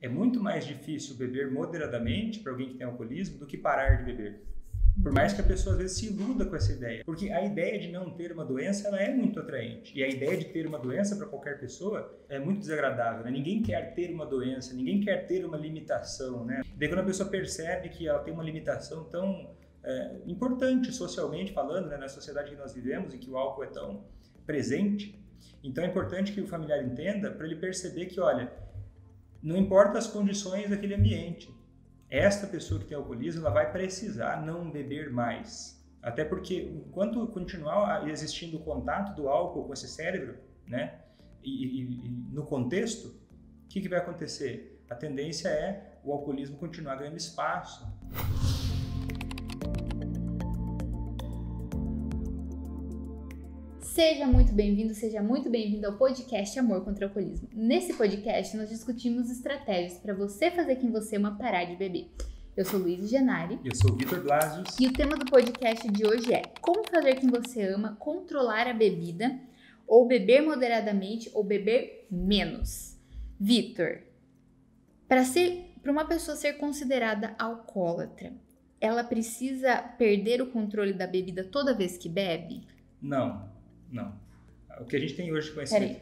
É muito mais difícil beber moderadamente para alguém que tem alcoolismo do que parar de beber. Por mais que a pessoa às vezes se iluda com essa ideia. Porque a ideia de não ter uma doença, ela é muito atraente. E a ideia de ter uma doença para qualquer pessoa é muito desagradável, né? Ninguém quer ter uma doença, ninguém quer ter uma limitação, né? Daí quando a pessoa percebe que ela tem uma limitação tão importante socialmente falando, né? Na sociedade que nós vivemos, em que o álcool é tão presente, então é importante que o familiar entenda para ele perceber que, olha, não importa as condições daquele ambiente, esta pessoa que tem alcoolismo, ela vai precisar não beber mais. Até porque, enquanto continuar existindo o contato do álcool com esse cérebro, né, e no contexto, o que vai acontecer? A tendência é o alcoolismo continuar ganhando espaço. Seja muito bem-vindo ao podcast Amor contra o Alcoolismo. Nesse podcast, nós discutimos estratégias para você fazer com você parar de beber. Eu sou Luísa Genari. Eu sou o Vitor Blasius. E o tema do podcast de hoje é como fazer quem você ama controlar a bebida, ou beber moderadamente, ou beber menos. Vitor, para uma pessoa ser considerada alcoólatra, ela precisa perder o controle da bebida toda vez que bebe? Não. O que a gente tem hoje de conhecimento...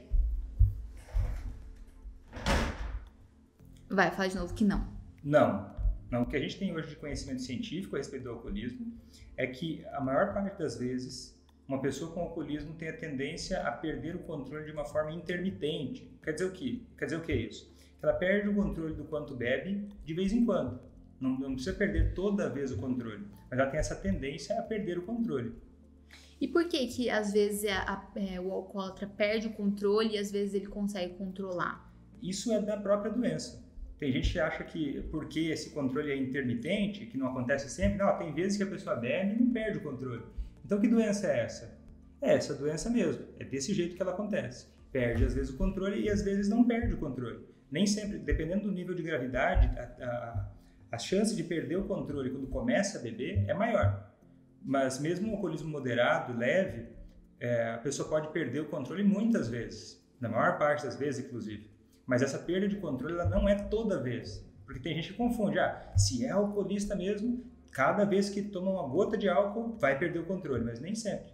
Vai, fala de novo que não. Não. O que a gente tem hoje de conhecimento científico a respeito do alcoolismo é que a maior parte das vezes uma pessoa com alcoolismo tem a tendência a perder o controle de uma forma intermitente. Quer dizer o quê? O que é isso? Que ela perde o controle do quanto bebe de vez em quando. Não precisa perder toda vez o controle, mas ela tem essa tendência a perder o controle. E por que às vezes o alcoólatra perde o controle e às vezes ele consegue controlar? Isso é da própria doença. Tem gente que acha que porque esse controle é intermitente, que não acontece sempre, não, tem vezes que a pessoa bebe e não perde o controle. Então que doença é essa? É essa doença mesmo, é desse jeito que ela acontece. Perde às vezes o controle e às vezes não perde o controle. Nem sempre, dependendo do nível de gravidade, a chance de perder o controle quando começa a beber é maior. Mas mesmo um alcoolismo moderado, leve, a pessoa pode perder o controle muitas vezes, na maior parte das vezes, inclusive. Mas essa perda de controle ela não é toda vez, porque tem gente que confunde, se é alcoolista mesmo, cada vez que toma uma gota de álcool vai perder o controle, mas nem sempre.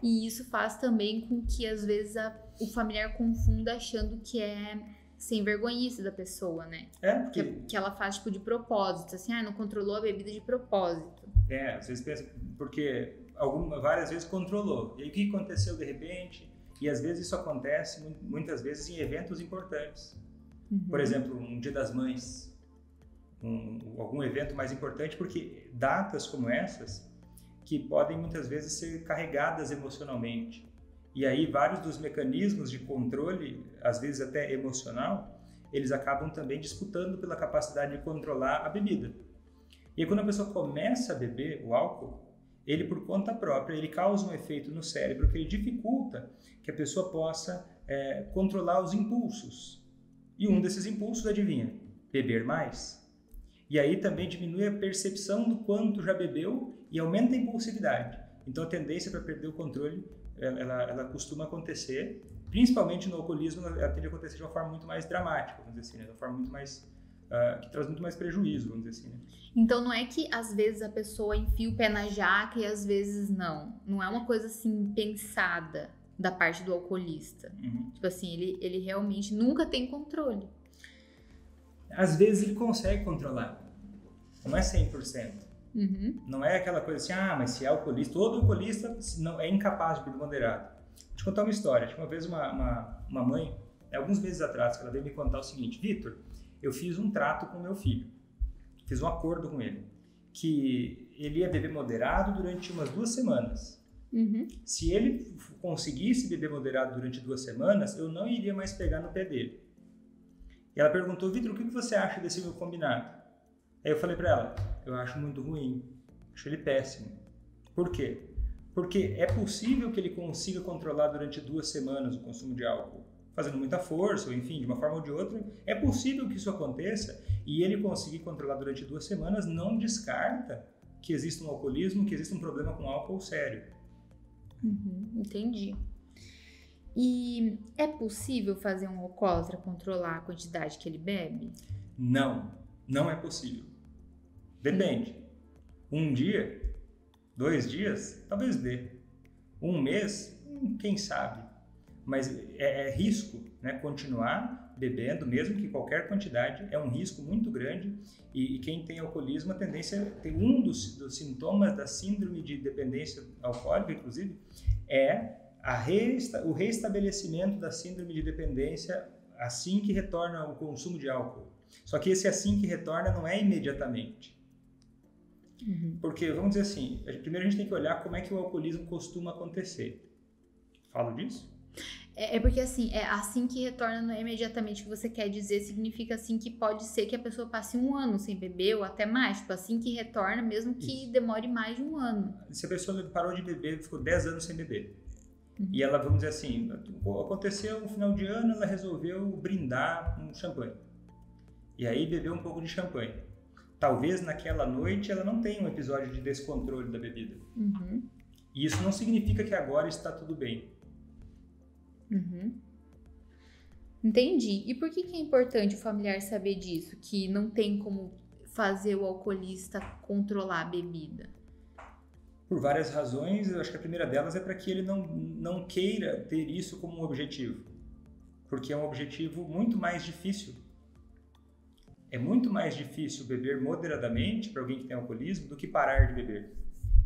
E isso faz também com que às vezes o familiar confunda achando que é sem vergonhice da pessoa, né? Porque... Que ela faz de propósito, assim, não controlou a bebida de propósito. Às vezes pensa, porque várias vezes controlou. E aí o que aconteceu de repente? E às vezes isso acontece, muitas vezes, em eventos importantes. Uhum. Por exemplo, um Dia das Mães, algum evento mais importante, porque datas como essas, que podem muitas vezes ser carregadas emocionalmente. E aí vários dos mecanismos de controle, às vezes até emocional, eles acabam também disputando pela capacidade de controlar a bebida. E aí, quando a pessoa começa a beber o álcool, ele por conta própria, ele causa um efeito no cérebro que ele dificulta que a pessoa possa controlar os impulsos. E um desses impulsos, adivinha? Beber mais. E aí também diminui a percepção do quanto já bebeu e aumenta a impulsividade. Então a tendência para perder o controle, ela costuma acontecer, principalmente no alcoolismo, ela tende a acontecer de uma forma muito mais dramática, vamos dizer assim, né? De uma forma muito mais... que traz muito mais prejuízo, vamos dizer assim, né? Então não é que às vezes a pessoa enfia o pé na jaca e às vezes não. Não é uma coisa assim pensada da parte do alcoolista. Uhum. Tipo assim, ele realmente nunca tem controle. Às vezes ele consegue controlar. Não é 100%. Uhum. Não é aquela coisa assim, mas se é alcoolista, todo alcoolista não, é incapaz de beber moderado. Vou te contar uma história. Uma vez uma mãe, alguns meses atrás, ela veio me contar o seguinte: Vitor, eu fiz um trato com meu filho. Fiz um acordo com ele, que ele ia beber moderado durante umas 2 semanas. Uhum. Se ele conseguisse beber moderado durante 2 semanas, eu não iria mais pegar no pé dele. E ela perguntou: Vitor, o que você acha desse meu combinado? Aí eu falei para ela: eu acho muito ruim, acho ele péssimo. Por quê? Porque é possível que ele consiga controlar durante 2 semanas o consumo de álcool, fazendo muita força, ou enfim, de uma forma ou de outra, é possível que isso aconteça, e ele conseguir controlar durante 2 semanas não descarta que exista um alcoolismo, que exista um problema com álcool sério. Uhum, entendi. E é possível fazer um alcoólatra controlar a quantidade que ele bebe? Não é possível. Depende. Um dia, 2 dias, talvez dê. Um mês, quem sabe. Mas é risco, né? Continuar bebendo, mesmo que qualquer quantidade, é um risco muito grande. E quem tem alcoolismo, a tendência, tem um dos sintomas da síndrome de dependência alcoólica, inclusive, é o reestabelecimento da síndrome de dependência assim que retorna o consumo de álcool. Só que esse assim que retorna não é imediatamente. Porque, vamos dizer assim, primeiro a gente tem que olhar como é que o alcoolismo costuma acontecer. Falo disso? É porque assim, é assim que retorna não é imediatamente o que você quer dizer, significa assim que pode ser que a pessoa passe 1 ano sem beber ou até mais, tipo assim que retorna mesmo que demore mais de 1 ano. Se a pessoa parou de beber, ficou 10 anos sem beber, e ela, vamos dizer assim, aconteceu no final de ano, ela resolveu brindar um champanhe, e aí bebeu um pouco de champanhe. Talvez naquela noite ela não tenha um episódio de descontrole da bebida. E isso não significa que agora está tudo bem. Entendi. E por que é importante o familiar saber disso? Que não tem como fazer o alcoolista controlar a bebida? Por várias razões, eu acho que a primeira delas é para que ele não queira ter isso como um objetivo. Porque é um objetivo muito mais difícil. É muito mais difícil beber moderadamente para alguém que tem alcoolismo do que parar de beber.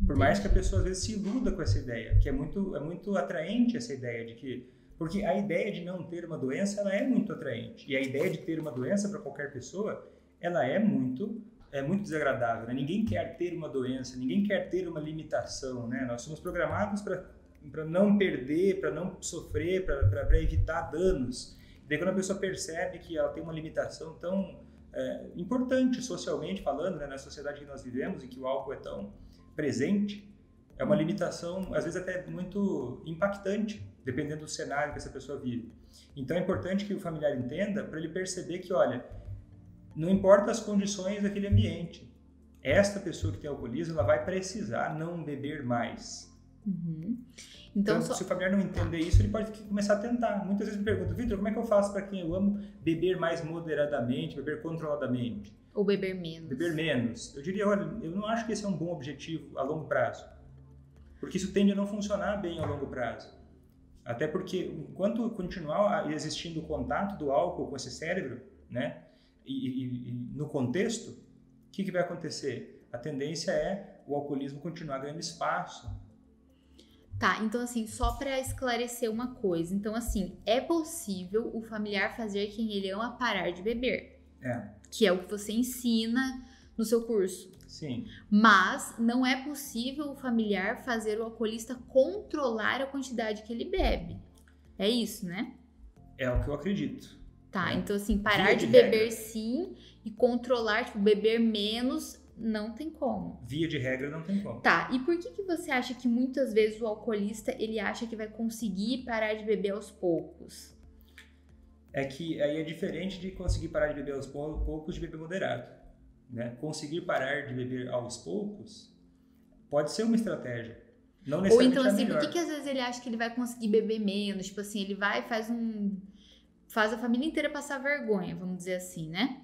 Por mais que a pessoa às vezes se iluda com essa ideia, que é muito atraente essa ideia de que... Porque a ideia de não ter uma doença, ela é muito atraente. E a ideia de ter uma doença para qualquer pessoa, ela é muito desagradável, né? Ninguém quer ter uma doença, ninguém quer ter uma limitação, né? Nós somos programados para não perder, para não sofrer, para evitar danos. Daí quando a pessoa percebe que ela tem uma limitação tão importante socialmente falando, né? Na sociedade que nós vivemos, em que o álcool é tão presente, é uma limitação, às vezes até muito impactante, dependendo do cenário que essa pessoa vive. Então é importante que o familiar entenda, para ele perceber que, olha, não importa as condições daquele ambiente, esta pessoa que tem alcoolismo, ela vai precisar não beber mais. Então se o familiar não entender isso, ele pode começar a tentar. Muitas vezes me perguntam, Vitor, como é que eu faço para quem eu amo beber mais moderadamente, beber controladamente? Ou beber menos. Beber menos. Eu diria, olha, eu não acho que esse é um bom objetivo a longo prazo. Porque isso tende a não funcionar bem a longo prazo. Até porque, enquanto continuar existindo o contato do álcool com esse cérebro, né, e no contexto, o que vai acontecer? A tendência é o alcoolismo continuar ganhando espaço. Tá, então assim, só para esclarecer uma coisa. Então assim, é possível o familiar fazer quem ele ama parar de beber. Que é o que você ensina no seu curso. Sim. Mas não é possível o familiar fazer o alcoolista controlar a quantidade que ele bebe. É isso, né? É o que eu acredito. Tá, então assim, parar de beber sim e controlar, tipo, beber menos, não tem como. Via de regra não tem como. Tá, e por que você acha que muitas vezes o alcoolista, ele acha que vai conseguir parar de beber aos poucos? É que aí é diferente de conseguir parar de beber aos poucos de beber moderado. Né? Conseguir parar de beber aos poucos pode ser uma estratégia. Não necessariamente. Ou então assim, melhor. por que às vezes ele acha que ele vai conseguir beber menos? Tipo assim, ele vai e faz a família inteira passar vergonha, vamos dizer assim, né?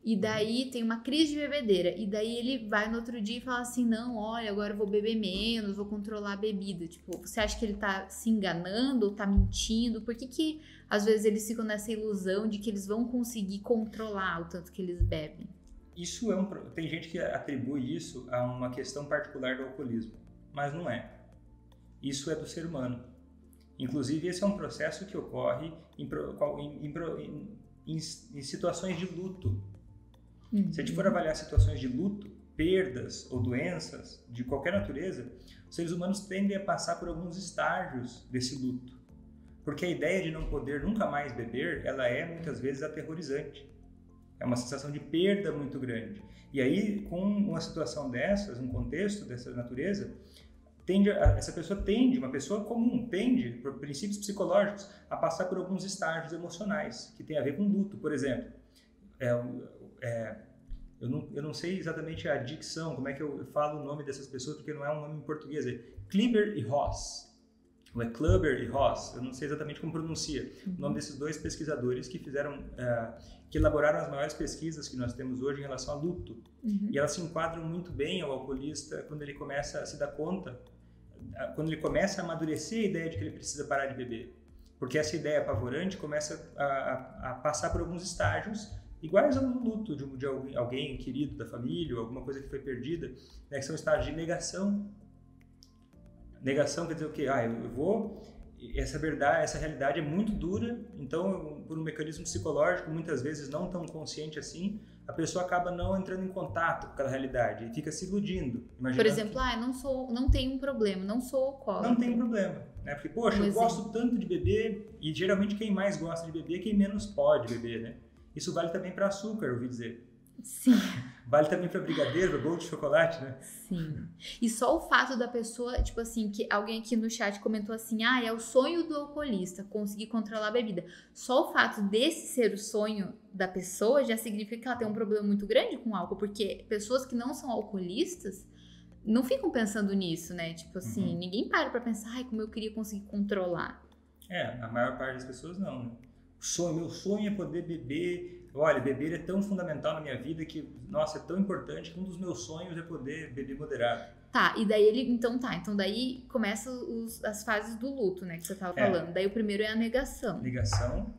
E daí tem uma crise de bebedeira. E daí ele vai no outro dia e fala assim, não, olha, agora eu vou beber menos, vou controlar a bebida. Tipo, você acha que ele tá se enganando ou tá mentindo? Por que às vezes eles ficam nessa ilusão de que eles vão conseguir controlar o tanto que eles bebem? Isso tem gente que atribui isso a uma questão particular do alcoolismo, mas não é. Isso é do ser humano. Inclusive, esse é um processo que ocorre em situações de luto. Se a gente for avaliar situações de luto, perdas ou doenças de qualquer natureza, os seres humanos tendem a passar por alguns estágios desse luto. Porque a ideia de não poder nunca mais beber, ela é muitas vezes aterrorizante. É uma sensação de perda muito grande. E aí, com uma situação dessas, um contexto dessa natureza, uma pessoa comum, tende, por princípios psicológicos, a passar por alguns estágios emocionais, que tem a ver com luto. Por exemplo, eu não sei exatamente a dicção, como é que eu falo o nome dessas pessoas, porque não é um nome em português. É Kliber e Ross. o Kluber e Ross, eu não sei exatamente como pronuncia, o nome desses 2 pesquisadores que fizeram, que elaboraram as maiores pesquisas que nós temos hoje em relação a luto. E elas se enquadram muito bem ao alcoolista quando ele começa a se dar conta, quando ele começa a amadurecer a ideia de que ele precisa parar de beber. Porque essa ideia apavorante começa a passar por alguns estágios iguais ao luto de alguém querido da família, ou alguma coisa que foi perdida, né, que são estágios de negação. Negação quer dizer o quê? Essa verdade, essa realidade é muito dura, então, por um mecanismo psicológico, muitas vezes não tão consciente assim, a pessoa acaba não entrando em contato com aquela realidade e fica se iludindo. Por exemplo, não tenho um problema, não sou alcoólatra. Não tem um problema, né? Porque, poxa, eu gosto tanto de beber, e geralmente quem mais gosta de beber é quem menos pode beber, né? Isso vale também para açúcar, eu ouvi dizer. Sim. Vale também para brigadeiro, para bolo de chocolate, né? Sim. E só o fato da pessoa, tipo assim, que alguém aqui no chat comentou assim, é o sonho do alcoolista, conseguir controlar a bebida. Só o fato desse ser o sonho da pessoa já significa que ela tem um problema muito grande com o álcool, porque pessoas que não são alcoolistas não ficam pensando nisso, né? Tipo assim, ninguém para pra pensar, como eu queria conseguir controlar. A maior parte das pessoas não, né? Meu sonho é poder beber. Olha, beber é tão fundamental na minha vida que, nossa, é tão importante que um dos meus sonhos é poder beber moderado. Tá, e daí então daí começa as fases do luto, né, que você tava falando. Daí o primeiro é a negação. Negação.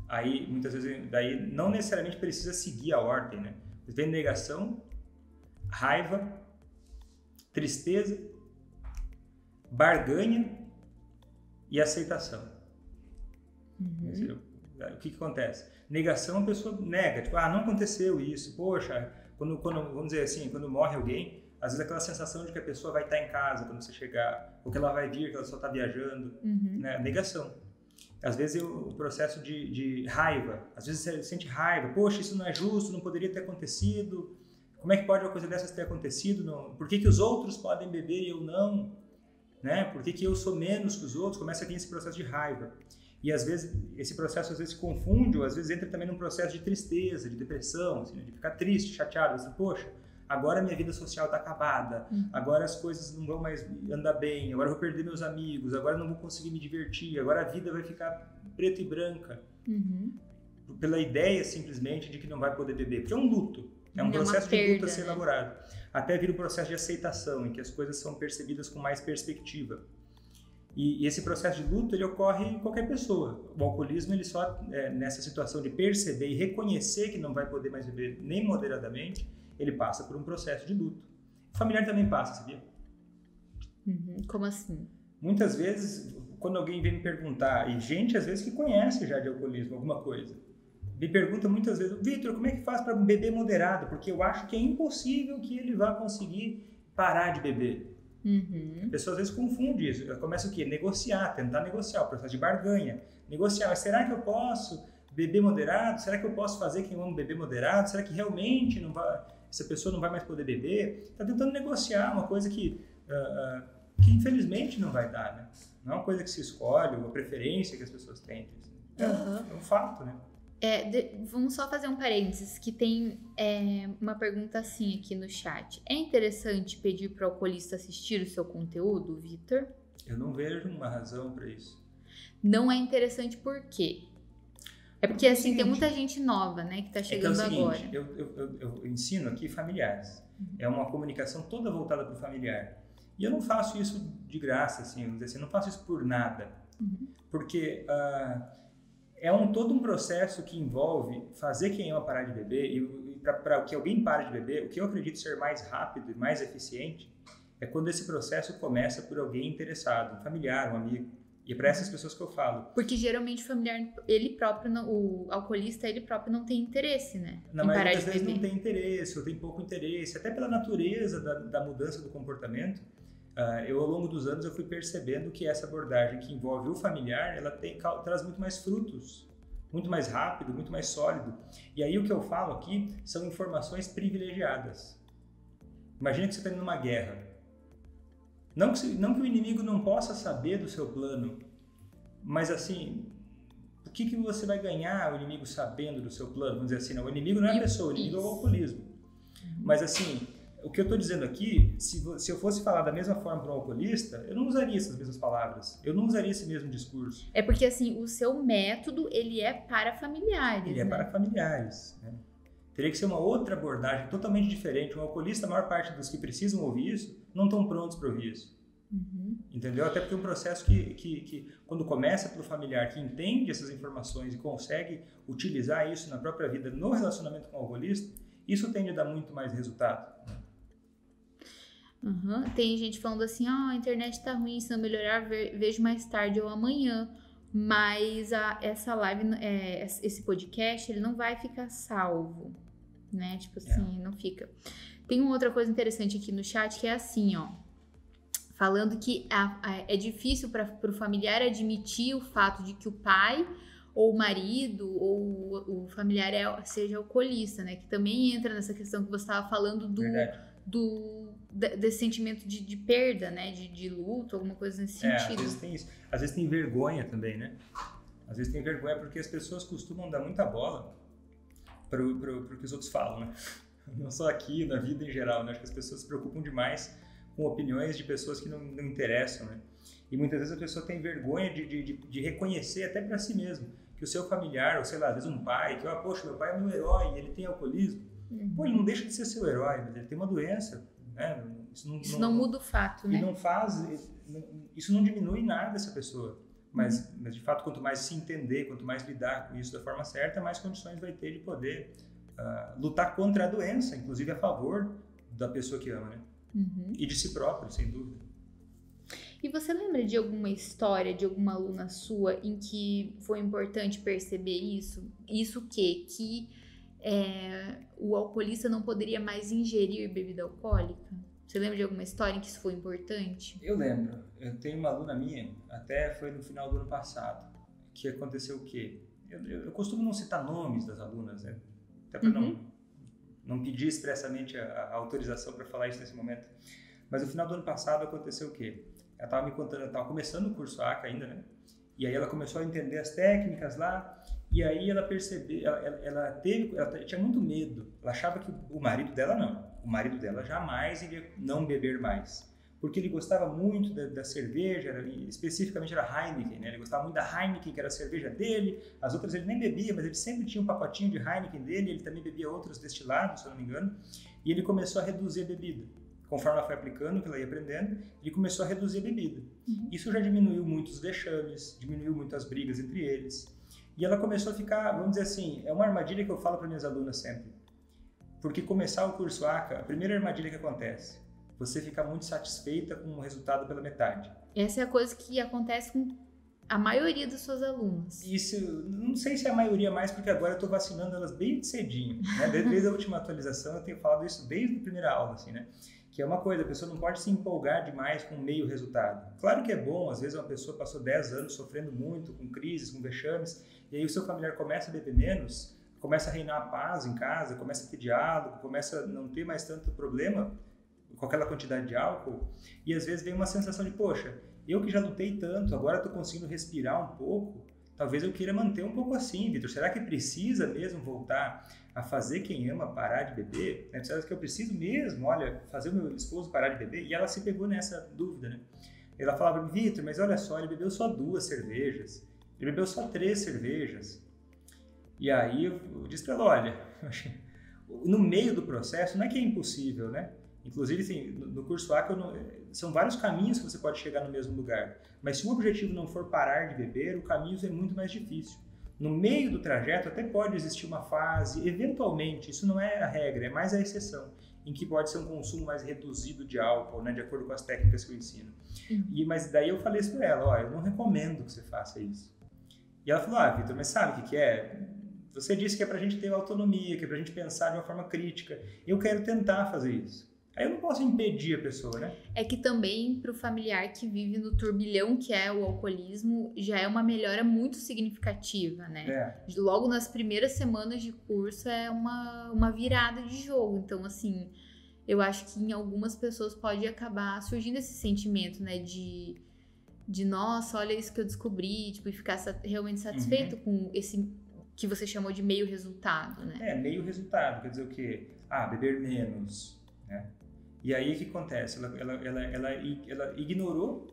Aí, muitas vezes, daí não necessariamente precisa seguir a ordem, né? Vem negação, raiva, tristeza, barganha e aceitação. O que acontece? Negação, a pessoa nega, tipo, não aconteceu isso, poxa, quando vamos dizer assim, quando morre alguém, às vezes aquela sensação de que a pessoa vai estar em casa quando você chegar, ou que ela vai vir, que ela só está viajando, né? Negação. Às vezes o processo de raiva, às vezes você sente raiva, poxa, isso não é justo, não poderia ter acontecido, como é que pode uma coisa dessas ter acontecido? Não, por que os outros podem beber e eu não? Né? Por que eu sou menos que os outros? Começa a vir esse processo de raiva. E às vezes, esse processo às vezes se confunde, ou às vezes entra também num processo de tristeza, de depressão, assim, de ficar triste, chateado, assim, poxa, agora minha vida social está acabada, agora as coisas não vão mais andar bem, agora eu vou perder meus amigos, agora eu não vou conseguir me divertir, agora a vida vai ficar preta e branca. Pela ideia, simplesmente, de que não vai poder beber, porque é um luto, é um processo de luto a ser elaborado. Até vir um processo de aceitação, em que as coisas são percebidas com mais perspectiva. E esse processo de luto, ele ocorre em qualquer pessoa. O alcoolismo, ele só, nessa situação de perceber e reconhecer que não vai poder mais beber nem moderadamente, ele passa por um processo de luto. O familiar também passa, sabia? Como assim? Muitas vezes, quando alguém vem me perguntar, e gente às vezes que conhece já de alcoolismo, alguma coisa, me pergunta muitas vezes, Vitor, como é que faz para beber moderado? Porque eu acho que é impossível que ele vá conseguir parar de beber. A pessoa às vezes confunde isso, ela começa o quê? Negociar, tentar negociar, o processo de barganha. Negociar, mas será que eu posso beber moderado? Será que eu posso fazer que eu amo beber moderado? Será que realmente essa pessoa não vai mais poder beber? Está tentando negociar uma coisa que infelizmente não vai dar, né? Não é uma coisa que se escolhe, uma preferência que as pessoas têm. É um fato, né? Vamos só fazer um parênteses, que tem uma pergunta assim aqui no chat. É interessante pedir para o alcoolista assistir o seu conteúdo, Vitor? Eu não vejo uma razão para isso. Não é interessante por quê? É porque assim, tem muita gente nova, né, que está chegando agora. Eu ensino aqui familiares. É uma comunicação toda voltada para o familiar. E eu não faço isso de graça, assim, vamos dizer assim, eu não faço isso por nada. Porque todo um processo que envolve fazer quem ama parar de beber, e para que alguém pare de beber, o que eu acredito ser mais rápido e mais eficiente é quando esse processo começa por alguém interessado, um familiar, um amigo. E é para essas pessoas que eu falo. Porque geralmente o familiar, ele próprio, o alcoolista, ele próprio não tem interesse, né? Na maioria das vezes não tem interesse, ou tem pouco interesse, até pela natureza da mudança do comportamento. Ao longo dos anos, eu fui percebendo que essa abordagem que envolve o familiar, ela traz muito mais frutos, muito mais rápido, muito mais sólido. E aí o que eu falo aqui são informações privilegiadas. Imagina que você está indo numa guerra. Não que o inimigo não possa saber do seu plano, mas assim, o que você vai ganhar o inimigo sabendo do seu plano? Vamos dizer assim, não, o inimigo não é a pessoa, o inimigo é o alcoolismo. Mas assim, O que eu estou dizendo aqui, se eu fosse falar da mesma forma para um alcoolista, eu não usaria essas mesmas palavras. Eu não usaria esse mesmo discurso. É porque, assim, o seu método, ele é para familiares, Ele é para familiares, né? Teria que ser uma outra abordagem totalmente diferente. Um alcoolista, a maior parte dos que precisam ouvir isso, não estão prontos para ouvir isso. Entendeu? Até porque é um processo que, quando começa pelo familiar, que entende essas informações e consegue utilizar isso na própria vida, no relacionamento com o alcoolista, isso tende a dar muito mais resultado. Tem gente falando assim, a internet tá ruim, se não melhorar, vejo mais tarde ou amanhã. Mas essa live, esse podcast, ele não vai ficar salvo, né? Tipo assim, não fica. Tem uma outra coisa interessante aqui no chat que é assim, ó. Falando que é difícil para o familiar admitir o fato de que o pai ou o marido ou o familiar seja alcoolista, né? Que também entra nessa questão que você estava falando desse sentimento de perda, né? De luto, alguma coisa nesse sentido. Às vezes tem isso. Às vezes tem vergonha também, né? Às vezes tem vergonha porque as pessoas costumam dar muita bola para o que os outros falam, né? Não só aqui, na vida em geral, né? Acho que as pessoas se preocupam demais com opiniões de pessoas que não interessam, né? E muitas vezes a pessoa tem vergonha de reconhecer até para si mesmo que o seu familiar, ou sei lá, às vezes um pai, que, poxa, meu pai é meu herói, ele tem alcoolismo. Pô, ele não deixa de ser seu herói, mas ele tem uma doença, né? Isso não muda o fato, né? Isso não diminui nada essa pessoa. Mas de fato, quanto mais se entender, quanto mais lidar com isso da forma certa, mais condições vai ter de poder lutar contra a doença, inclusive a favor da pessoa que ama, né? E de si próprio, sem dúvida. E você lembra de alguma história de alguma aluna sua em que foi importante perceber isso? Isso que o alcoolista não poderia mais ingerir bebida alcoólica? Você lembra de alguma história em que isso foi importante? Eu lembro. Eu tenho uma aluna minha, até foi no final do ano passado, que aconteceu o quê? Eu costumo não citar nomes das alunas, né? Até para não pedir expressamente a autorização para falar isso nesse momento. Mas no final do ano passado aconteceu o quê? Ela estava me contando, eu estava começando o curso ACA ainda, né? E aí ela começou a entender as técnicas lá, e aí ela percebeu, ela tinha muito medo. Ela achava que o marido dela não. O marido dela jamais iria não beber mais. Porque ele gostava muito da cerveja, especificamente era Heineken, né? Ele gostava muito da Heineken, que era a cerveja dele. As outras ele nem bebia, mas ele sempre tinha um pacotinho de Heineken dele. Ele também bebia outros destilados, se eu não me engano. E ele começou a reduzir a bebida. Conforme ela foi aplicando, que ela ia aprendendo, ele começou a reduzir a bebida. Isso já diminuiu muito os vexames, diminuiu muito as brigas entre eles. E ela começou a ficar, vamos dizer assim, é uma armadilha que eu falo para minhas alunas sempre. Porque começar o curso ACA, a primeira armadilha que acontece, você fica muito satisfeita com o resultado pela metade. Essa é a coisa que acontece com a maioria das suas alunas. Isso, não sei se é a maioria mais, porque agora eu estou vacinando elas bem cedinho, né? Desde a última atualização eu tenho falado isso desde a primeira aula, assim, né? Que é uma coisa, a pessoa não pode se empolgar demais com meio resultado. Claro que é bom, às vezes uma pessoa passou 10 anos sofrendo muito, com crises, com vexames, e aí o seu familiar começa a beber menos, começa a reinar a paz em casa, começa a ter diálogo, começa a não ter mais tanto problema com aquela quantidade de álcool, e às vezes vem uma sensação de, poxa, eu que já lutei tanto, agora estou conseguindo respirar um pouco, talvez eu queira manter um pouco assim, Vitor. Será que precisa mesmo voltar a fazer quem ama parar de beber? Será que eu preciso mesmo, olha, fazer o meu esposo parar de beber? E ela se pegou nessa dúvida, né? Ela falava para mim, Vitor, mas olha só, ele bebeu só 2 cervejas, ele bebeu só 3 cervejas. E aí eu disse para ela, olha, no meio do processo, não é que é impossível, né? Inclusive, assim, no curso ACA, são vários caminhos que você pode chegar no mesmo lugar. Mas se o objetivo não for parar de beber, o caminho é muito mais difícil. No meio do trajeto até pode existir uma fase, eventualmente, isso não é a regra, é mais a exceção, em que pode ser um consumo mais reduzido de álcool, né, de acordo com as técnicas que eu ensino. Mas daí eu falei isso para ela, eu não recomendo que você faça isso. E ela falou, Vitor, mas sabe o que é? Você disse que é pra gente ter autonomia, que é pra gente pensar de uma forma crítica. Eu quero tentar fazer isso. Aí eu não posso impedir a pessoa, né? É que também para o familiar que vive no turbilhão que é o alcoolismo, já é uma melhora muito significativa, né? Logo nas primeiras semanas de curso é uma virada de jogo. Então, assim, eu acho que em algumas pessoas pode acabar surgindo esse sentimento, né? De nossa, olha isso que eu descobri, tipo, e ficar realmente satisfeito com esse que você chamou de meio resultado, né? Meio resultado, quer dizer o quê? Beber menos, né? E aí o que acontece? Ela ignorou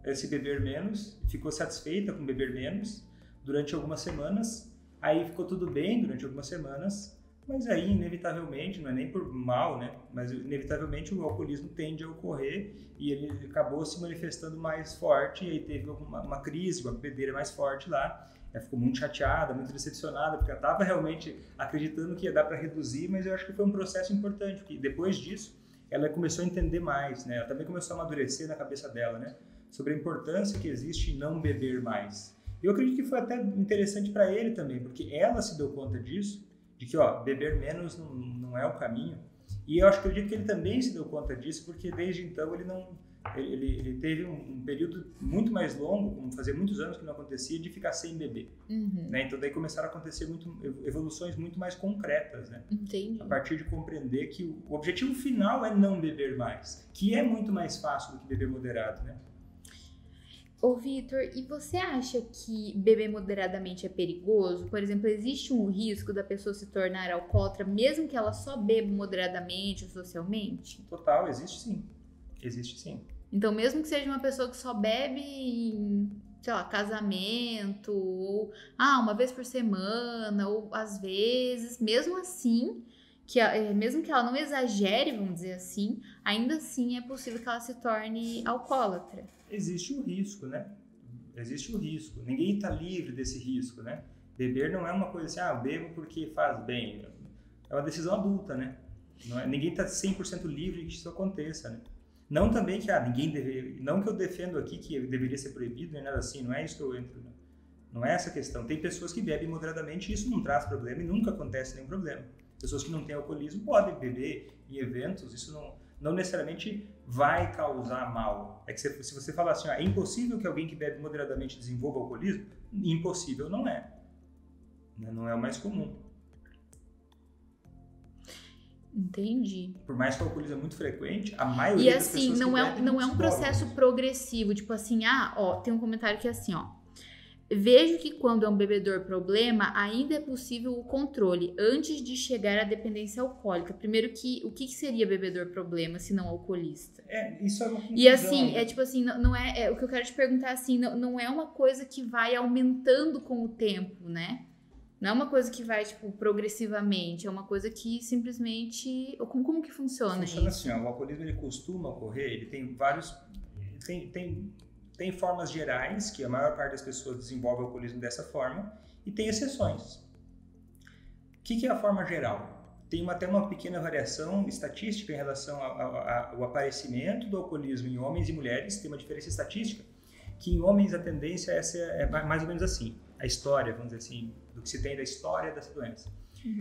esse beber menos, ficou satisfeita com beber menos durante algumas semanas, aí ficou tudo bem durante algumas semanas, mas aí inevitavelmente, não é nem por mal, né? Mas inevitavelmente o alcoolismo tende a ocorrer e ele acabou se manifestando mais forte, e aí teve uma crise, uma bebedeira mais forte lá. Ela ficou muito chateada, muito decepcionada, porque ela estava realmente acreditando que ia dar para reduzir, mas eu acho que foi um processo importante, porque depois disso ela começou a entender mais, né? Ela também começou a amadurecer na cabeça dela, né? Sobre a importância que existe em não beber mais. Eu acredito que foi até interessante para ele também, porque ela se deu conta disso, de que beber menos não é o caminho. E eu acredito que ele também se deu conta disso, porque desde então ele teve um período muito mais longo, como fazia muitos anos que não acontecia, de ficar sem beber. Né? Então daí começaram a acontecer evoluções muito mais concretas, né? Entendi. A partir de compreender que o objetivo final é não beber mais, que é muito mais fácil do que beber moderado, né? Ô, Vitor, e você acha que beber moderadamente é perigoso? Por exemplo, existe um risco da pessoa se tornar alcoólatra mesmo que ela só beba moderadamente ou socialmente? Total, existe sim. Existe sim. Então, mesmo que seja uma pessoa que só bebe em, sei lá, casamento, ou uma vez por semana, ou às vezes, mesmo assim, mesmo que ela não exagere, vamos dizer assim, ainda assim é possível que ela se torne alcoólatra. Existe o risco, né? Existe o risco. Ninguém está livre desse risco, né? Beber não é uma coisa assim, bebo porque faz bem. É uma decisão adulta, né? Ninguém está 100% livre de que isso aconteça, né? Não também que ninguém deveria... Não que eu defendo aqui que deveria ser proibido, nem nada assim, não é isso que eu entro. Não é essa a questão. Tem pessoas que bebem moderadamente e isso não traz problema e nunca acontece nenhum problema. Pessoas que não têm alcoolismo podem beber em eventos, isso não necessariamente vai causar mal. É que se você falar assim, é impossível que alguém que bebe moderadamente desenvolva alcoolismo, impossível não é. Não é o mais comum. Entendi. Por mais que o alcoolismo é muito frequente, a maioria das pessoas que bebem não é um processo progressivo, tipo assim, tem um comentário que é assim, vejo que quando é um bebedor problema, ainda é possível o controle antes de chegar à dependência alcoólica. Primeiro, o que seria bebedor problema, se não alcoolista? Isso é uma confusão. E assim, tipo assim, não é o que eu quero te perguntar assim, não é uma coisa que vai aumentando com o tempo, né? Não é uma coisa que vai, tipo, progressivamente, é uma coisa que simplesmente... Como que funciona isso? Funciona assim, o alcoolismo ele costuma ocorrer, ele tem vários... Tem formas gerais, que a maior parte das pessoas desenvolve o alcoolismo dessa forma, e tem exceções. O que é a forma geral? Tem até uma pequena variação estatística em relação ao aparecimento do alcoolismo em homens e mulheres, tem uma diferença estatística, que em homens a tendência é mais ou menos assim, a história, vamos dizer assim, do que se tem da história dessa doença.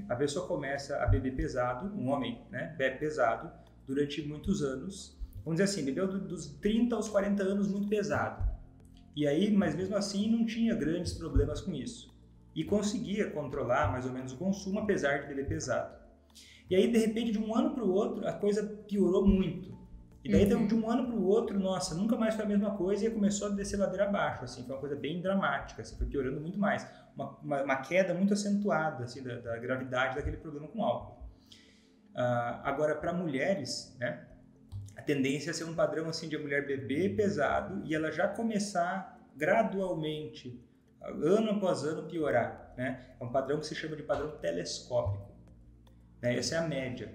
A pessoa começa a beber pesado, um homem, né, bebe pesado durante muitos anos. Vamos dizer assim, bebeu dos 30 aos 40 anos muito pesado. E aí, mas mesmo assim não tinha grandes problemas com isso. E conseguia controlar mais ou menos o consumo, apesar de beber pesado. E aí, de repente, de um ano para o outro, a coisa piorou muito. E daí, de um ano para o outro, nossa, nunca mais foi a mesma coisa e começou a descer ladeira abaixo. Assim, foi uma coisa bem dramática, assim, foi piorando muito mais. Uma queda muito acentuada assim, da gravidade daquele problema com álcool. Agora, para mulheres, né? A tendência é ser um padrão assim de a mulher beber pesado e ela já começar gradualmente, ano após ano, piorar, né? É um padrão que se chama de padrão telescópico, né? Essa é a média.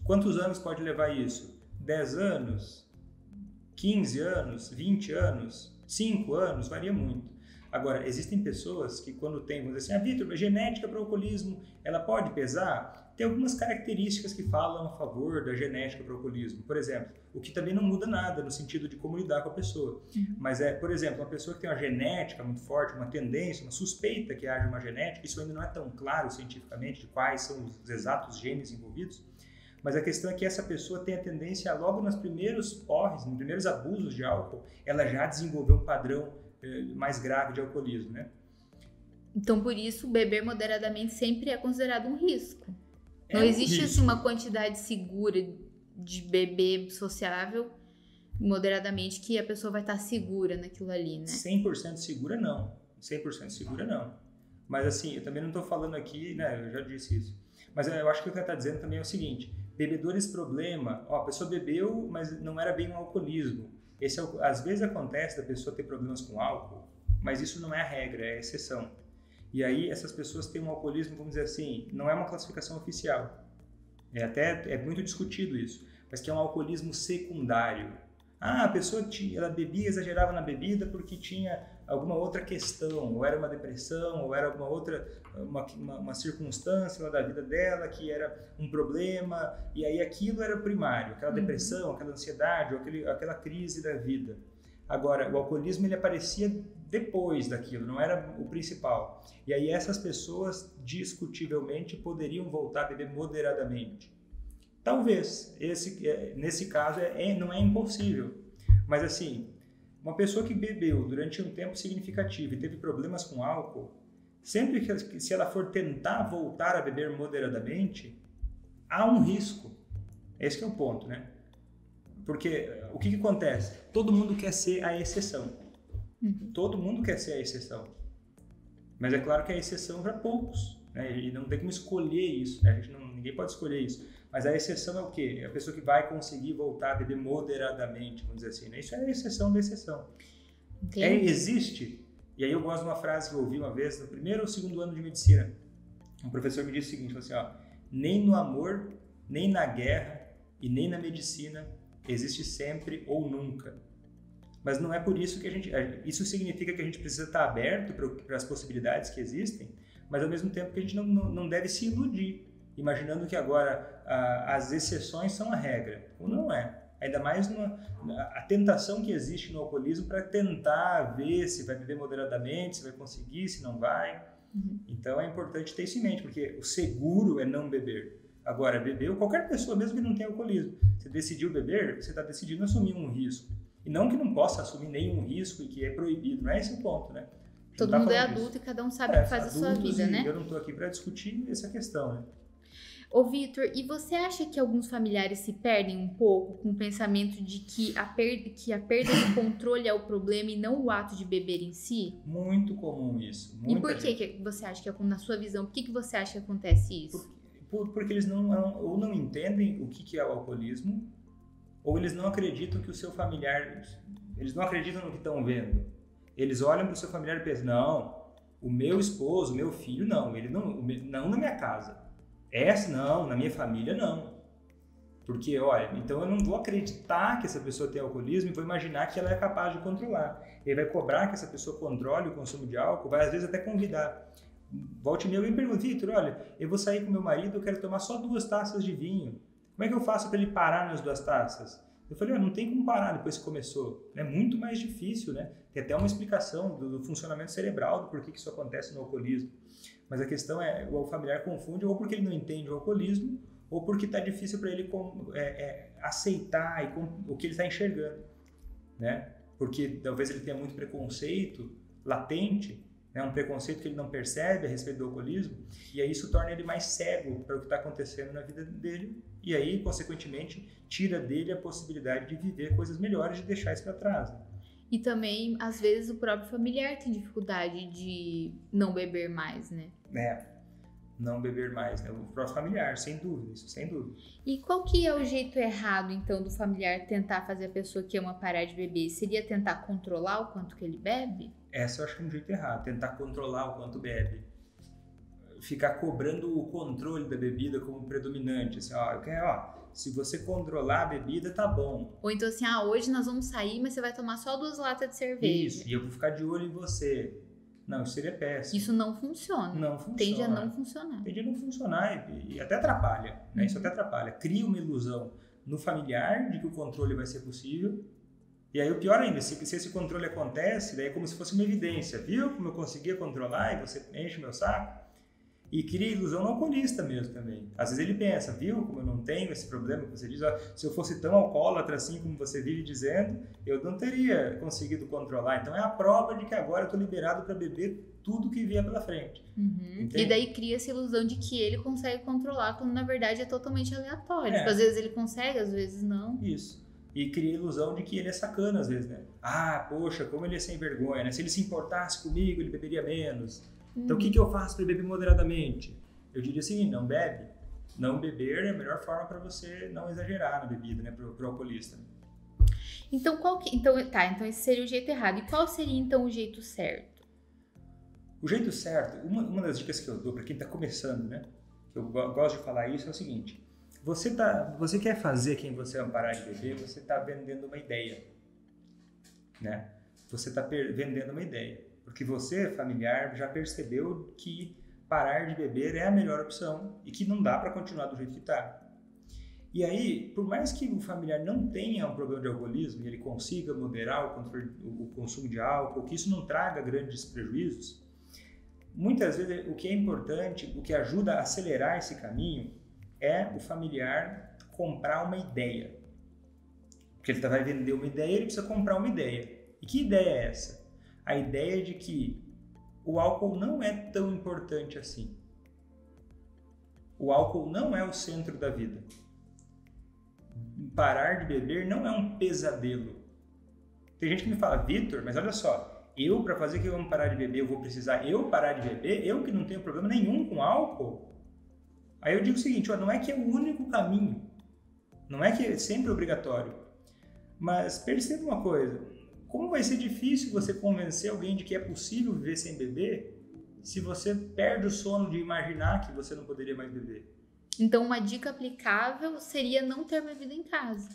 Quantos anos pode levar isso? 10 anos? 15 anos? 20 anos? 5 anos? Varia muito. Agora, existem pessoas que quando tem, vamos dizer assim, Vitor, genética para o alcoolismo, ela pode pesar? Tem algumas características que falam a favor da genética para o alcoolismo. Por exemplo, o que também não muda nada no sentido de como lidar com a pessoa. Mas por exemplo, uma pessoa que tem uma genética muito forte, uma tendência, uma suspeita que haja uma genética, isso ainda não é tão claro cientificamente de quais são os exatos genes envolvidos, mas a questão é que essa pessoa tem a tendência, logo nos primeiros porres, nos primeiros abusos de álcool, ela já desenvolveu um padrão mais grave de alcoolismo, né? Então, por isso, beber moderadamente sempre é considerado um risco. Não existe assim, uma quantidade segura de beber sociável moderadamente que a pessoa vai estar segura naquilo ali, né? 100% segura não. 100% segura não. Mas assim, eu também não estou falando aqui, né? Eu já disse isso. Mas eu acho que o que ela está dizendo também é o seguinte, bebedores problema, a pessoa bebeu, mas não era bem um alcoolismo. Às vezes acontece da pessoa ter problemas com álcool, mas isso não é a regra, é a exceção. E aí essas pessoas têm um alcoolismo, vamos dizer assim, não é uma classificação oficial. É muito discutido isso, mas que é um alcoolismo secundário. A pessoa ela bebia, exagerava na bebida porque tinha alguma outra questão, ou era uma depressão, ou era alguma outra uma circunstância lá da vida dela que era um problema, e aí aquilo era o primário, aquela depressão, aquela ansiedade, ou aquela crise da vida. Agora, o alcoolismo ele aparecia depois daquilo, não era o principal. E aí essas pessoas discutivelmente poderiam voltar a beber moderadamente. Talvez, nesse caso não é impossível, mas assim, uma pessoa que bebeu durante um tempo significativo e teve problemas com álcool, sempre que se ela for tentar voltar a beber moderadamente, há um risco. Esse que é o ponto, né? Porque o que acontece? Todo mundo quer ser a exceção. Todo mundo quer ser a exceção. Mas é claro que a exceção para poucos, né? E não tem como escolher isso, né? Ninguém pode escolher isso. Mas a exceção é o quê? É a pessoa que vai conseguir voltar a beber moderadamente, vamos dizer assim, né? Isso é a exceção da exceção. Existe. E aí eu gosto de uma frase que eu ouvi uma vez, no primeiro ou segundo ano de medicina. Um professor me disse o seguinte, falou assim, nem no amor, nem na guerra e nem na medicina existe sempre ou nunca. Mas não é por isso que isso significa que a gente precisa estar aberto para as possibilidades que existem, mas ao mesmo tempo que a gente não deve se iludir, imaginando que agora as exceções são a regra. Ou não é. Ainda mais a tentação que existe no alcoolismo para tentar ver se vai beber moderadamente, se vai conseguir, se não vai. Então é importante ter isso em mente, porque o seguro é não beber. Agora, beber, qualquer pessoa, mesmo que não tenha alcoolismo, você decidiu beber, você está decidindo assumir um risco. E não que não possa assumir nenhum risco e que é proibido, não é esse o ponto, né? Todo mundo é adulto e cada um sabe o que faz a sua vida, né? Eu não estou aqui para discutir essa questão, né? Ô Vitor, e você acha que alguns familiares se perdem um pouco com o pensamento de que a perda de controle é o problema e não o ato de beber em si? Muito comum isso. E por que você acha que, na sua visão, por que você acha que acontece isso? Porque eles não entendem o que é o alcoolismo, ou eles não acreditam que o seu familiar, eles não acreditam no que estão vendo. Eles olham para o seu familiar e pensam, não, o meu esposo, o meu filho, não na minha casa. Não, na minha família não. Porque, olha, então eu não vou acreditar que essa pessoa tem alcoolismo e vou imaginar que ela é capaz de controlar. Ele vai cobrar que essa pessoa controle o consumo de álcool, vai às vezes até convidar. Volte e meia, alguém pergunta, Vitor, olha, eu vou sair com meu marido, eu quero tomar só 2 taças de vinho. Como é que eu faço para ele parar nas 2 taças? Eu falei, não tem como parar depois que começou. É muito mais difícil, né? Tem até uma explicação do funcionamento cerebral do porquê que isso acontece no alcoolismo. Mas a questão é, o familiar confunde ou porque ele não entende o alcoolismo, ou porque está difícil para ele aceitar o que ele está enxergando, né? Porque talvez ele tenha muito preconceito latente, né? Um preconceito que ele não percebe a respeito do alcoolismo, e aí isso torna ele mais cego para o que está acontecendo na vida dele, e aí, consequentemente, tira dele a possibilidade de viver coisas melhores, de deixar isso para trás. Né? E também, às vezes, o próprio familiar tem dificuldade de não beber mais, né? Não beber mais, né? O próprio familiar, sem dúvida, isso sem dúvida. E qual que é o jeito errado, então, do familiar tentar fazer a pessoa que ama parar de beber? Seria tentar controlar o quanto que ele bebe? Essa eu acho que é um jeito errado, tentar controlar o quanto bebe. Ficar cobrando o controle da bebida como predominante. Assim, se você controlar a bebida, tá bom. Ou então assim, hoje nós vamos sair, mas você vai tomar só 2 latas de cerveja. Isso, e eu vou ficar de olho em você. Não, isso seria péssimo. Isso não funciona. Não funciona. Tende a não funcionar. Tende a não funcionar e até atrapalha, né? Isso até atrapalha. Cria uma ilusão no familiar de que o controle vai ser possível. E aí o pior ainda, se esse controle acontece, daí é como se fosse uma evidência. Viu como eu conseguia controlar e você enche o meu saco? E cria ilusão no alcoolista mesmo também. Às vezes ele pensa, viu como eu não tenho esse problema que você diz, se eu fosse tão alcoólatra assim como você vive dizendo, eu não teria conseguido controlar. Então é a prova de que agora eu estou liberado para beber tudo que vier pela frente. E daí cria essa ilusão de que ele consegue controlar, quando na verdade é totalmente aleatório. Tipo, às vezes ele consegue, às vezes não. Isso. E cria a ilusão de que ele é sacana às vezes, né? Poxa, como ele é sem vergonha, né? Se ele se importasse comigo, ele beberia menos. Então, o que eu faço para beber moderadamente? Eu diria assim, não bebe. não beber é a melhor forma para você não exagerar na bebida, né, pro alcoolista. Então, então esse seria o jeito errado. E qual seria, então, o jeito certo? O jeito certo, uma das dicas que eu dou para quem está começando, né, que eu gosto de falar isso, é o seguinte: você quer fazer quem você ama parar de beber, você está vendendo uma ideia, né? Você está vendendo uma ideia, porque você, familiar, já percebeu que parar de beber é a melhor opção e que não dá para continuar do jeito que está. E aí, por mais que o familiar não tenha um problema de alcoolismo e ele consiga moderar o consumo de álcool, que isso não traga grandes prejuízos, muitas vezes o que é importante, o que ajuda a acelerar esse caminho é o familiar comprar uma ideia. Porque ele vai vender uma ideia, ele precisa comprar uma ideia. E que ideia é essa? A ideia de que o álcool não é tão importante assim. O álcool não é o centro da vida. Parar de beber não é um pesadelo. Tem gente que me fala: Vitor, mas olha só, para fazer que eu vou parar de beber, eu vou precisar parar de beber, eu que não tenho problema nenhum com álcool. Aí eu digo o seguinte: não é que é o único caminho, não é que é sempre obrigatório, mas perceba uma coisa: como vai ser difícil você convencer alguém de que é possível viver sem beber se você perde o sono de imaginar que você não poderia mais beber? Então, uma dica aplicável seria não ter bebido em casa.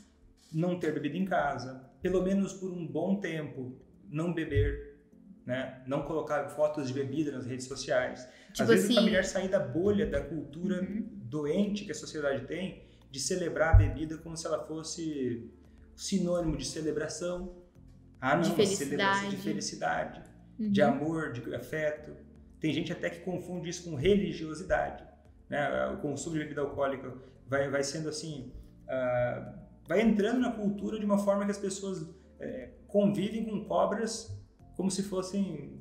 Não ter bebido em casa, pelo menos por um bom tempo, não beber, né? Não colocar fotos de bebida nas redes sociais. Às vezes o familiar sair da bolha da cultura doente que a sociedade tem de celebrar a bebida como se ela fosse sinônimo de celebração. De felicidade. Celebração de felicidade, de amor, de afeto. Tem gente até que confunde isso com religiosidade. Né? O consumo de bebida alcoólica vai sendo assim, vai entrando na cultura de uma forma que as pessoas convivem com cobras como se fossem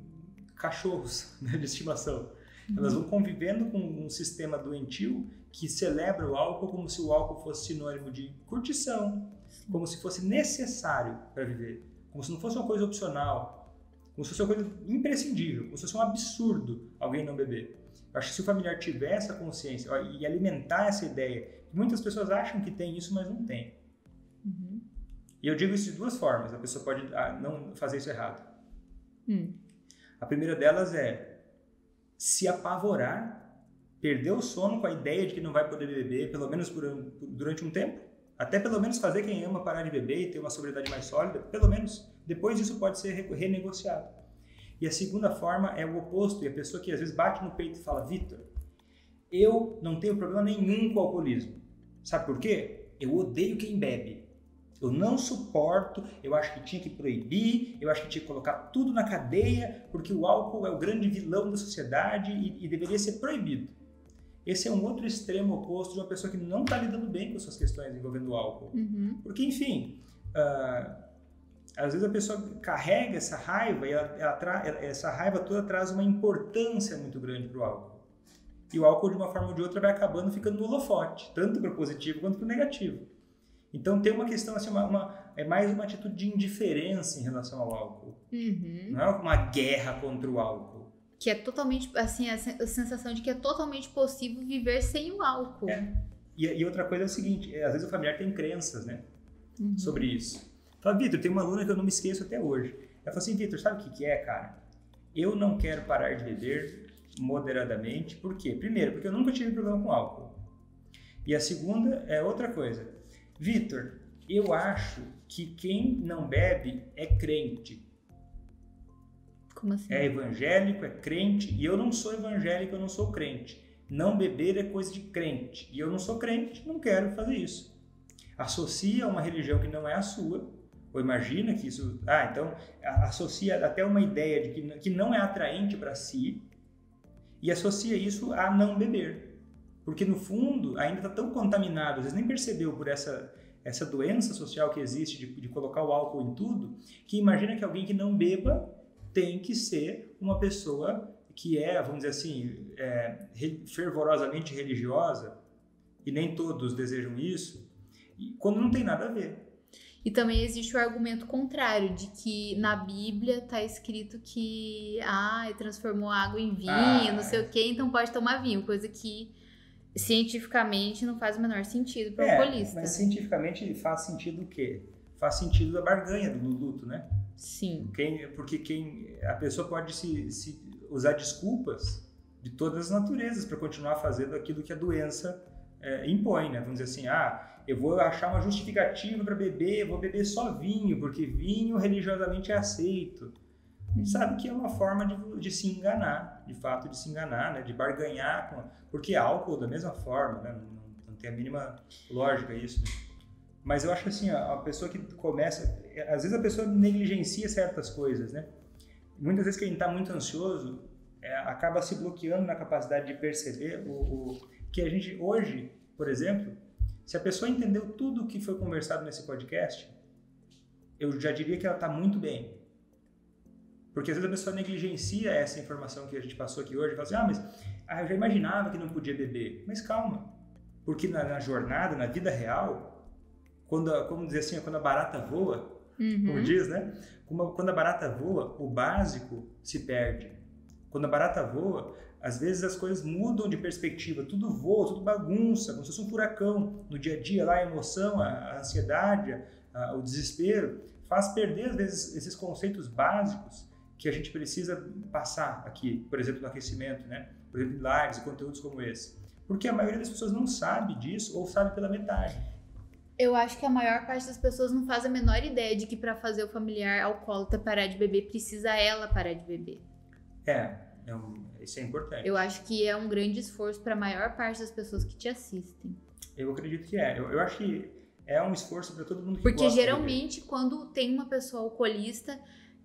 cachorros, né, de estimação. Elas vão convivendo com um sistema doentio que celebra o álcool como se o álcool fosse sinônimo de curtição, como se fosse necessário para viver, como se não fosse uma coisa opcional, como se fosse uma coisa imprescindível, como se fosse um absurdo alguém não beber. Eu acho que se o familiar tiver essa consciência e alimentar essa ideia, muitas pessoas acham que tem isso, mas não tem. E eu digo isso de duas formas: a pessoa pode não fazer isso errado. A primeira delas é se apavorar, perder o sono com a ideia de que não vai poder beber, pelo menos durante um tempo, até pelo menos fazer quem ama parar de beber e ter uma sobriedade mais sólida, pelo menos. Depois isso pode ser renegociado. E a segunda forma é o oposto, e a pessoa que às vezes bate no peito e fala: Vitor, eu não tenho problema nenhum com o alcoolismo. Sabe por quê? Eu odeio quem bebe. Eu não suporto, eu acho que tinha que proibir, eu acho que tinha que colocar tudo na cadeia, porque o álcool é o grande vilão da sociedade e deveria ser proibido. Esse é um outro extremo oposto de uma pessoa que não está lidando bem com suas questões envolvendo o álcool. Porque, enfim, às vezes a pessoa carrega essa raiva e essa raiva toda traz uma importância muito grande para o álcool. E o álcool, de uma forma ou de outra, vai acabando ficando no holofote, tanto para o positivo quanto para o negativo. Então tem uma questão, assim, é mais uma atitude de indiferença em relação ao álcool. Não é uma guerra contra o álcool. Que é totalmente, assim, a sensação de que é totalmente possível viver sem o álcool. E outra coisa é o seguinte: às vezes o familiar tem crenças, né, sobre isso. Fala: Vitor, tem uma aluna que eu não me esqueço até hoje. Ela falou assim: Vitor, sabe o que é, cara? Eu não quero parar de beber moderadamente. Por quê? Primeiro, porque eu nunca tive problema com álcool. E a segunda é outra coisa. Vitor, eu acho que quem não bebe é crente. Como assim? É evangélico, é crente, e eu não sou evangélico, eu não sou crente. Não beber é coisa de crente, e eu não sou crente, não quero fazer isso. Associa uma religião que não é a sua, ou imagina que isso... então associa até uma ideia de que não é atraente para si, e associa isso a não beber. Porque, no fundo, ainda está tão contaminado, às vezes nem percebeu por essa doença social que existe de colocar o álcool em tudo, que imagina que alguém que não beba tem que ser uma pessoa que vamos dizer assim, fervorosamente religiosa, e nem todos desejam isso, quando não tem nada a ver. E também existe o argumento contrário, de que na Bíblia está escrito que transformou água em vinho, não sei o quê, então pode tomar vinho, coisa que cientificamente não faz o menor sentido para o alcoolista. Mas cientificamente faz sentido o quê? Faz sentido a barganha do luto, né? Sim. Porque a pessoa pode se usar desculpas de todas as naturezas para continuar fazendo aquilo que a doença impõe, né? Vamos dizer assim, eu vou achar uma justificativa para beber, eu vou beber só vinho, porque vinho religiosamente é aceito. Sabe que é uma forma de se enganar, de fato de se enganar, né? De barganhar, porque álcool da mesma forma, né? Não tem a mínima lógica isso, né? Mas eu acho assim, a pessoa que começa, às vezes a pessoa negligencia certas coisas, né? Muitas vezes quem está muito ansioso acaba se bloqueando na capacidade de perceber que a gente hoje, por exemplo, se a pessoa entendeu tudo o que foi conversado nesse podcast, eu já diria que ela está muito bem. Porque às vezes a pessoa negligencia essa informação que a gente passou aqui hoje e fala assim, mas eu já imaginava que não podia beber. Mas calma, porque na jornada, na vida real, como dizer assim, quando a barata voa, como diz, né? Quando a barata voa, o básico se perde. Quando a barata voa, às vezes as coisas mudam de perspectiva, tudo voa, tudo bagunça, como se fosse um furacão. No dia a dia, lá, a emoção, a ansiedade, o desespero, faz perder, às vezes, esses conceitos básicos que a gente precisa passar aqui, por exemplo, no aquecimento, né? Por exemplo, em lives e conteúdos como esse. Porque a maioria das pessoas não sabe disso ou sabe pela metade. Eu acho que a maior parte das pessoas não faz a menor ideia de que para fazer o familiar alcoólatra parar de beber, precisa ela parar de beber. Isso é importante. Eu acho que é um grande esforço para a maior parte das pessoas que te assistem. Eu acredito que é. Eu acho que é um esforço para todo mundo que Porque gosta geralmente, quando tem uma pessoa alcoolista,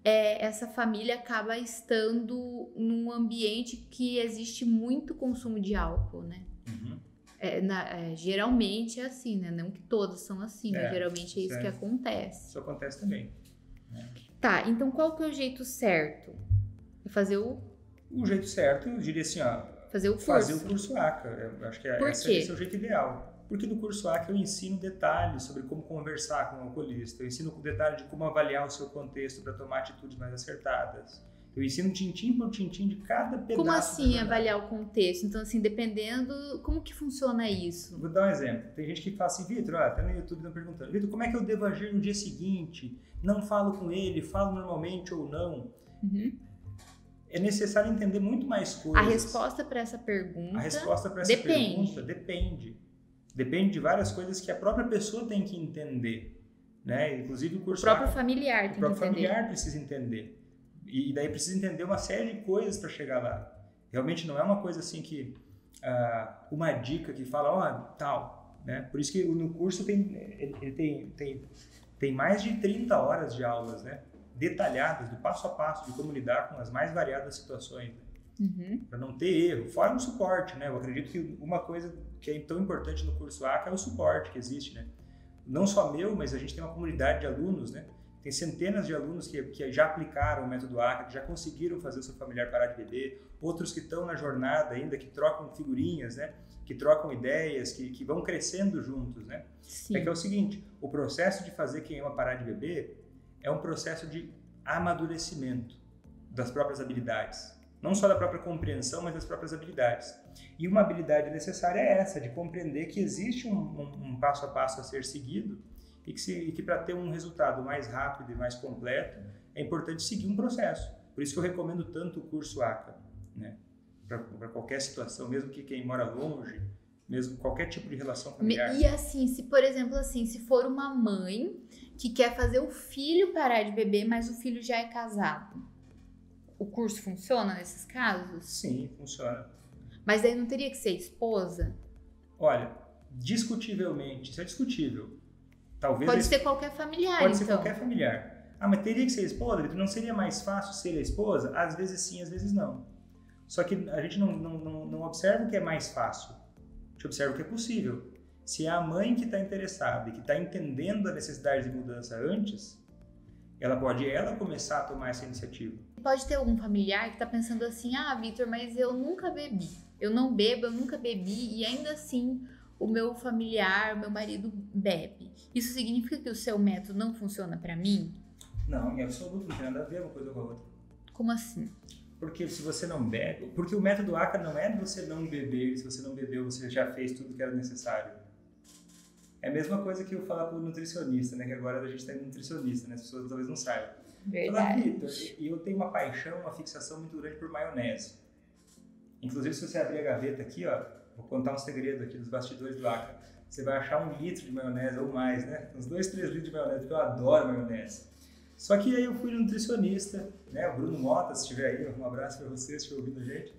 essa família acaba estando num ambiente que existe muito consumo de álcool, né? Geralmente é assim, né? Não que todos são assim, mas geralmente é isso que acontece. Isso acontece também. Tá, então qual que é o jeito certo? Fazer o jeito certo, eu diria assim, fazer o curso. Fazer o curso ACA. Eu acho que esse é o jeito ideal. Porque no curso ACA eu ensino detalhes sobre como conversar com o alcoolista, eu ensino detalhes de como avaliar o seu contexto para tomar atitudes mais acertadas. Eu ensino tintim por tintim de cada pedaço. Como assim avaliar o contexto? Então, assim, dependendo, como que funciona isso? Vou dar um exemplo. Tem gente que fala assim, Vitor, até no YouTube estão perguntando, Vitor, como é que eu devo agir no dia seguinte? Não falo com ele, falo normalmente ou não? É necessário entender muito mais coisas. A resposta para essa pergunta depende. Depende de várias coisas que a própria pessoa tem que entender, né? Inclusive o curso. O próprio familiar tem que entender. O próprio familiar precisa entender. E daí precisa entender uma série de coisas para chegar lá. Realmente não é uma coisa assim que uma dica que fala, tal, né? Por isso que no curso tem mais de 30 horas de aulas, né? Detalhadas, do passo a passo, de como lidar com as mais variadas situações, né? Para não ter erro. Fora o suporte, né? Eu acredito que uma coisa que é tão importante no curso ACA é o suporte que existe, né? Não só meu, mas a gente tem uma comunidade de alunos, né? Tem centenas de alunos que já aplicaram o método ACA, que já conseguiram fazer o seu familiar parar de beber, outros que estão na jornada ainda, que trocam figurinhas, né? Que trocam ideias, que vão crescendo juntos, né? Sim. É que é o seguinte, o processo de fazer quem ama parar de beber é um processo de amadurecimento das próprias habilidades. Não só da própria compreensão, mas das próprias habilidades. E uma habilidade necessária é essa, de compreender que existe um passo a passo a ser seguido e que para ter um resultado mais rápido e mais completo, é importante seguir um processo. Por isso que eu recomendo tanto o curso ACA, né? Para qualquer situação, mesmo que quem mora longe, mesmo qualquer tipo de relação familiar. E assim, por exemplo, se for uma mãe que quer fazer o filho parar de beber, mas o filho já é casado, o curso funciona nesses casos? Sim, funciona. Mas aí não teria que ser esposa? Olha, discutivelmente, isso é discutível. Talvez pode ser qualquer familiar, Pode ser qualquer familiar. Mas teria que ser esposa? Não seria mais fácil ser a esposa? Às vezes sim, às vezes não. Só que a gente não observa o que é mais fácil. A gente observa o que é possível. Se é a mãe que está interessada e que está entendendo a necessidade de mudança antes, ela pode começar a tomar essa iniciativa. Pode ter algum familiar que está pensando assim, Vitor, mas eu nunca bebi. Eu não bebo, eu nunca bebi e ainda assim o meu familiar, o meu marido bebe. Isso significa que o seu método não funciona para mim? Não, em absoluto, não tem nada a ver uma coisa com a outra. Como assim? Porque se você não bebe... Porque o método ACA não é de você não beber, se você não bebeu, você já fez tudo que era necessário. É a mesma coisa que eu falar para o nutricionista, né? Que agora a gente está em nutricionista, né? As pessoas talvez não saibam. Falar, Vitor, eu tenho uma paixão, uma fixação muito grande por maionese. Inclusive, se você abrir a gaveta aqui, ó, vou contar um segredo aqui dos bastidores do ACA. Você vai achar 1 litro de maionese ou mais, né? Uns 2, 3 litros de maionese, porque eu adoro maionese. Só que aí eu fui no nutricionista, né? O Bruno Mota, se estiver aí, um abraço para você, se estiver ouvindo a gente.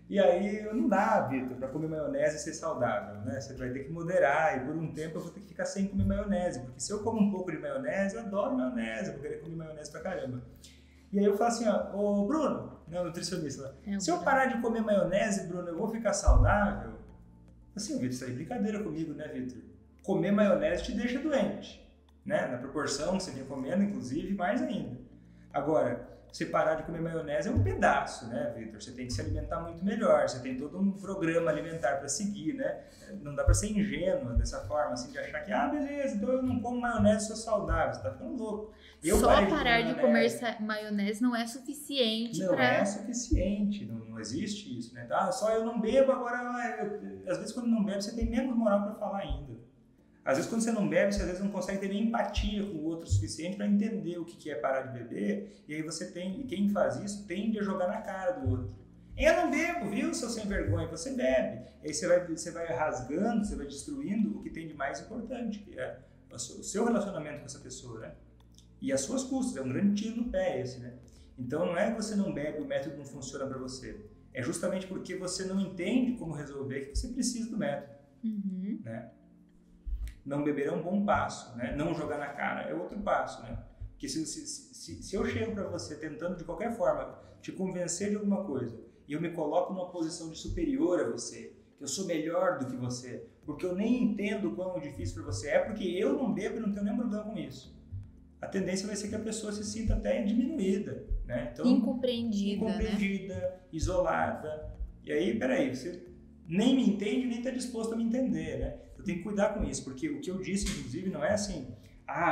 E aí, não dá, Vitor, para comer maionese e ser saudável, né? Você vai ter que moderar e por um tempo eu vou ter que ficar sem comer maionese, porque se eu como um pouco de maionese, eu adoro maionese, eu vou querer comer maionese pra caramba. E aí eu falo assim, ó, ô Bruno, né, o nutricionista, se eu parar de comer maionese, Bruno, eu vou ficar saudável? Assim, Vitor, isso aí é brincadeira comigo, né, Vitor? Comer maionese te deixa doente, né? Na proporção que você vem comendo, inclusive, mais ainda. Agora, você parar de comer maionese é um pedaço, né, Vitor? Você tem que se alimentar muito melhor, você tem todo um programa alimentar para seguir, né? Não dá para ser ingênuo dessa forma, assim, de achar que, beleza, então eu não como maionese, sou saudável, você tá ficando louco. Só parar de comer maionese não é suficiente Não é suficiente, não existe isso, né? Só eu não bebo, agora, às vezes quando não bebe, você tem menos moral para falar ainda. Às vezes, quando você não bebe, você às vezes não consegue ter nem empatia com o outro o suficiente para entender o que é parar de beber. E aí você tem, e quem faz isso tende a jogar na cara do outro. Eu não bebo, viu, seu sem vergonha? Você bebe. E aí você vai rasgando, você vai destruindo o que tem de mais importante, que é o seu relacionamento com essa pessoa, né? E as suas custas, é um grande tiro no pé esse, né? Então não é que você não bebe, o método não funciona para você. É justamente porque você não entende como resolver que você precisa do método, né? Não beber é um bom passo, né? Não jogar na cara é outro passo, né? Porque se eu chego para você tentando de qualquer forma te convencer de alguma coisa e eu me coloco numa posição de superior a você, que eu sou melhor do que você, porque eu nem entendo o quão difícil para você é, porque eu não bebo e não tenho nenhum problema com isso. A tendência vai ser que a pessoa se sinta até diminuída, né? Então, incompreendida, né? Isolada. E aí, peraí, você nem me entende, nem está disposto a me entender, né? Eu tenho que cuidar com isso, porque o que eu disse, inclusive, não é assim,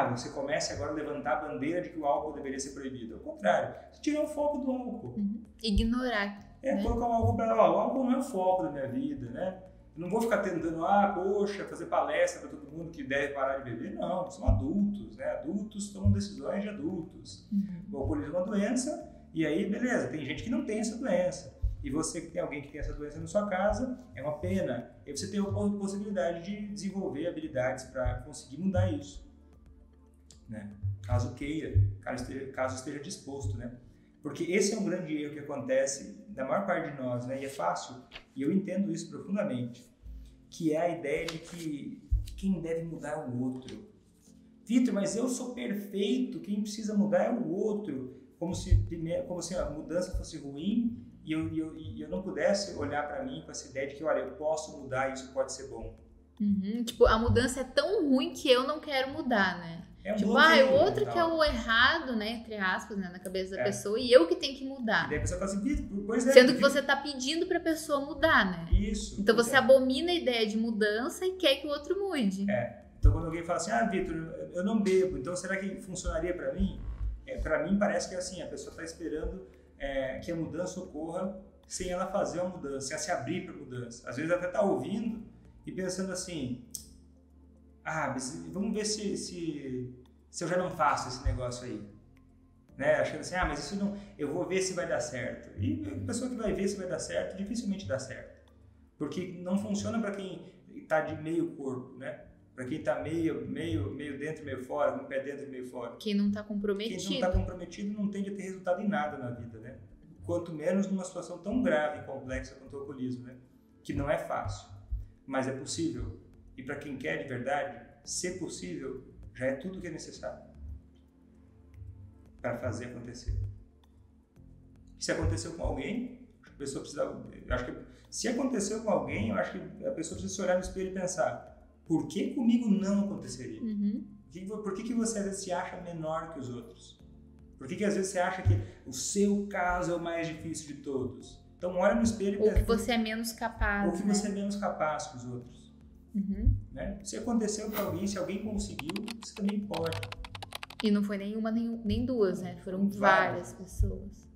você comece agora a levantar a bandeira de que o álcool deveria ser proibido. Ao contrário, você tirar o foco do álcool. Ignorar. Né? Colocar o álcool para o álcool não é o foco da minha vida, né? Eu não vou ficar tentando, poxa, fazer palestra para todo mundo que deve parar de beber. Não, são adultos, né? Adultos tomam decisões de adultos. O alcoolismo é uma doença, e aí, beleza, tem gente que não tem essa doença. E você que tem alguém que tem essa doença na sua casa, é uma pena. E você tem a possibilidade de desenvolver habilidades para conseguir mudar isso, né? Caso queira, caso esteja disposto, né? Porque esse é um grande erro que acontece da maior parte de nós, né? E é fácil, e eu entendo isso profundamente, que é a ideia de que quem deve mudar é o outro. Vitor, mas eu sou perfeito, quem precisa mudar é o outro. Como se a mudança fosse ruim e eu não pudesse olhar para mim com essa ideia de que, olha, eu posso mudar e isso pode ser bom. Tipo, a mudança é tão ruim que eu não quero mudar, né? O outro que é o errado, né, entre aspas, né, na cabeça da pessoa, e eu que tenho que mudar. E daí a pessoa fala assim, pois é. Sendo que você tá pedindo pra pessoa mudar, né? Isso. Então você abomina a ideia de mudança e quer que o outro mude. Então quando alguém fala assim, Vitor, eu não bebo, então será que funcionaria pra mim? Pra mim parece que é assim, a pessoa tá esperando que a mudança ocorra sem ela fazer a mudança, sem ela se abrir pra mudança. Às vezes até tá ouvindo e pensando assim, vamos ver se eu já não faço esse negócio aí, né? Achando assim, mas isso não, eu vou ver se vai dar certo. E a pessoa que vai ver se vai dar certo, dificilmente dá certo, porque não funciona para quem está de meio corpo, né? Para quem está meio dentro, meio fora, com o pé dentro e meio fora. Quem não está comprometido. Quem não está comprometido não tende a ter resultado em nada na vida, né? Quanto menos numa situação tão grave e complexa quanto o alcoolismo, né? Que não é fácil, mas é possível. E para quem quer de verdade, ser possível já é tudo o que é necessário para fazer acontecer. Se aconteceu com alguém, a pessoa precisa. Acho que se aconteceu com alguém, eu acho que a pessoa precisa se olhar no espelho e pensar: por que comigo não aconteceria? Por que você às vezes se acha menor que os outros? Por que às vezes você acha que o seu caso é o mais difícil de todos? Então olha no espelho e pensa. Ou que você é menos capaz. Ou que você é menos capaz que os outros. Né? Se aconteceu para alguém, se alguém conseguiu, você também pode. E não foi nenhuma nem duas, né? Foram várias pessoas.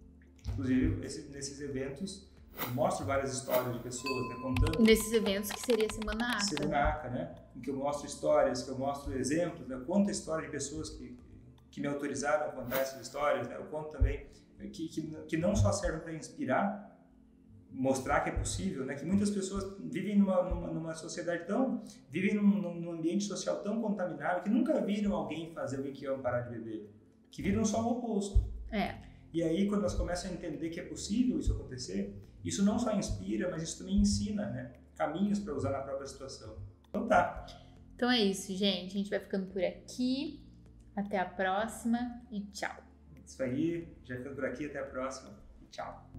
Inclusive, nesses eventos, eu mostro várias histórias de pessoas, né, contando. Nesses eventos que seria Semana ACA. Semana ACA, né? Em que eu mostro histórias, que eu mostro exemplos, né? Eu conto a história de pessoas que me autorizaram a contar essas histórias, né? Eu conto também que não só servem para inspirar, mostrar que é possível, né? Que muitas pessoas vivem numa sociedade vivem num ambiente social tão contaminado que nunca viram alguém fazer o que é parar de beber, que viram só o oposto. E aí, quando nós começamos a entender que é possível isso acontecer, isso não só inspira, mas isso também ensina, né? Caminhos para usar na própria situação. Então tá. Então é isso, gente. A gente vai ficando por aqui. Até a próxima e tchau. Isso aí. Já ficando por aqui. Até a próxima e tchau.